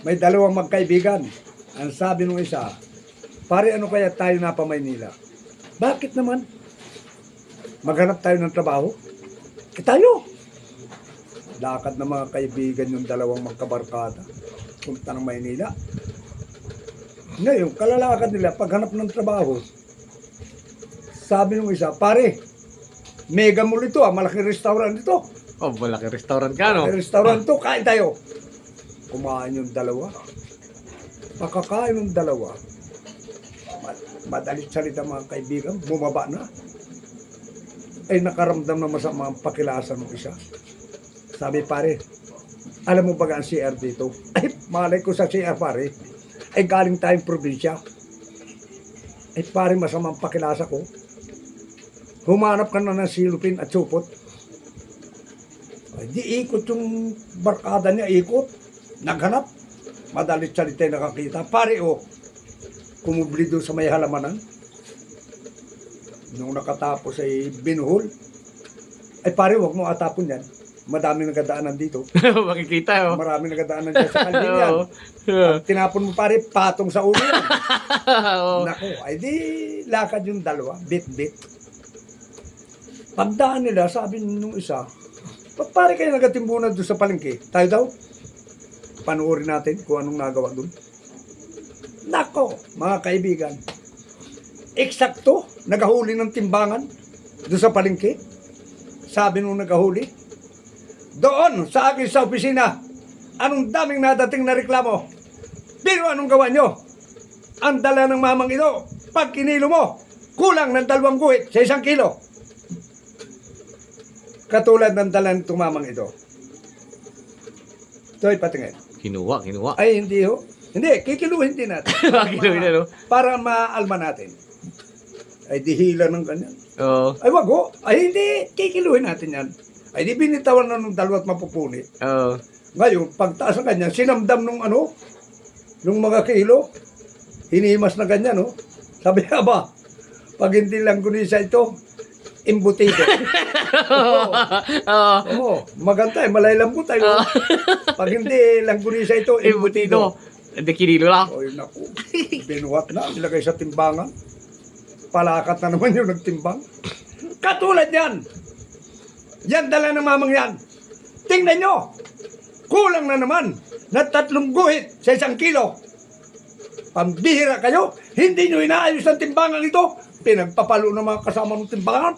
May dalawang magkaibigan. Ang sabi nung isa, pare ano kaya tayo na pa Maynila? Bakit naman? Maghanap tayo ng trabaho? Tayo! Lakad ng mga kaibigan yung dalawang magkabarkada. Punta ng Maynila. Ngayon, kalalakad nila, paghanap ng trabaho, sabi nung isa, pare, mega mall ito malaking restaurant ito. Oh, malaki restaurant ka, no? Malaking restaurant ito, kain tayo. Kumain yung dalawa. Pakakain yung dalawa. Madalit salita mga kaibigan, bumaba na. Ay nakaramdam na masama ang pakilasan ng isa. Sabi pare, alam mo ba ang CR dito? Ay, malay ko sa CR pare. Ay galing tayong probinsya. Ay pare, masamang pakilasa ko. Humanap ka na ng silupin at supot. Ay di ikot yung barkada niya, ikot. Naghanap. Madalit salita nakakita. Pare kumubli doon sa may halamanan. Nung nakatapos ay binuhol. Ay pare, wag mo atapon yan. Madami nagadaanan dito. Makikita, oh. Marami nagadaanan dyan sa kalding yan. At tinapon mo pare, patong sa ulo yan. Naku, ay di lakad yung dalawa, bit-bit. Pagdaan nila, sabi nung isa, pare kayo nagatimbunan doon sa palengke. Tayo daw, panuorin natin kung anong nagawa doon. Nako, mga kaibigan, eksakto, nagahuli ng timbangan doon sa palengke. Sabi nung nagahuli, doon sa akin sa opisina, anong daming nadating na reklamo. Pero anong gawa nyo? Ang dala ng mamang ito, pag kinilo mo, kulang ng 2 guhit sa 1 kilo. Katulad ng dala ng mamang ito. Ito ay patingin. Kinuha. Ay, hindi ho. Hindi, kikiluhin din natin. Kiluhin na, no? Para maalma natin. Ay, dihila ng ganyan. Oo. Ay, wag ho. Ay, hindi. Kikiluhin natin yan. Ay, di binitawan na ng 2 at mapupuni. Oo. Ngayon, pagtaas ng ganyan, sinamdam nung nung mga kilo, hinimas na ganyan, no? Sabi, aba, pag hindi lang gunisa ito, imbutido. Oo, maganda malay lambot tayo. Pag hindi lang gunisa ito, imbutido. Hindi kinilo lang. Oy, naku, binuhat na, nilagay sa timbangan. Palakat na naman yung nagtimbang. Katulad yan! Yan dala ng mamang yan. Tingnan nyo, kulang na naman na 3 guhit sa 1 kilo. Pambihira kayo, hindi nyo inaayos ang timbangan ito. Pinagpapalo ng mga kasama ng timbangan.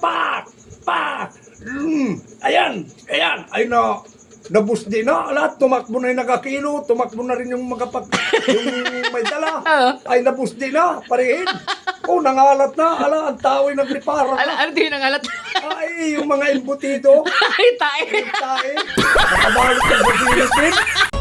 Ayan, ay nabusdi na. Lahat, tumakbo na yung nakakilo, tumakbo na rin yung yung may dala. Ay nabusdi na, parehin. Nangalat na. Ang tao ay nagprepara. Ano din ang alat? Ay, yung mga embutido. Ay, tae. Tae. Nakabalik ng Philippines.